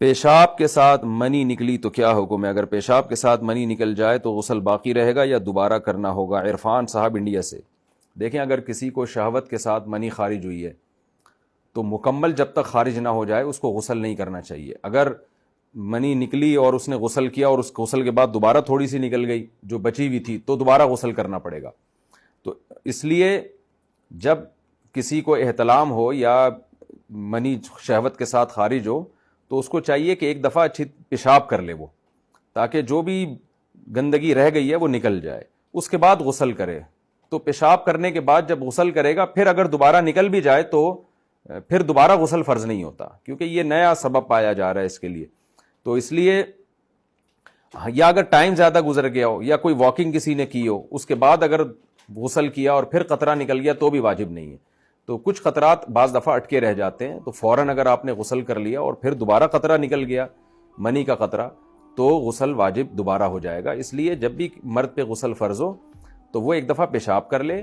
پیشاب کے ساتھ منی نکلی تو کیا حکم ہے؟ اگر پیشاب کے ساتھ منی نکل جائے تو غسل باقی رہے گا یا دوبارہ کرنا ہوگا؟ عرفان صاحب انڈیا سے. دیکھیں اگر کسی کو شہوت کے ساتھ منی خارج ہوئی ہے تو مکمل جب تک خارج نہ ہو جائے اس کو غسل نہیں کرنا چاہیے. اگر منی نکلی اور اس نے غسل کیا اور اس غسل کے بعد دوبارہ تھوڑی سی نکل گئی جو بچی ہوئی تھی تو دوبارہ غسل کرنا پڑے گا. تو اس لیے جب کسی کو احتلام ہو یا منی شہوت کے ساتھ خارج ہو تو اس کو چاہیے کہ ایک دفعہ اچھی پیشاب کر لے وہ، تاکہ جو بھی گندگی رہ گئی ہے وہ نکل جائے، اس کے بعد غسل کرے. تو پیشاب کرنے کے بعد جب غسل کرے گا پھر اگر دوبارہ نکل بھی جائے تو پھر دوبارہ غسل فرض نہیں ہوتا، کیونکہ یہ نیا سبب پایا جا رہا ہے اس کے لیے. تو اس لیے یا اگر ٹائم زیادہ گزر گیا ہو یا کوئی واکنگ کسی نے کی ہو اس کے بعد اگر غسل کیا اور پھر قطرہ نکل گیا تو بھی واجب نہیں ہے. تو کچھ قطرات بعض دفعہ اٹکے رہ جاتے ہیں، تو فوراً اگر آپ نے غسل کر لیا اور پھر دوبارہ قطرہ نکل گیا منی کا قطرہ تو غسل واجب دوبارہ ہو جائے گا. اس لیے جب بھی مرد پہ غسل فرض ہو تو وہ ایک دفعہ پیشاب کر لے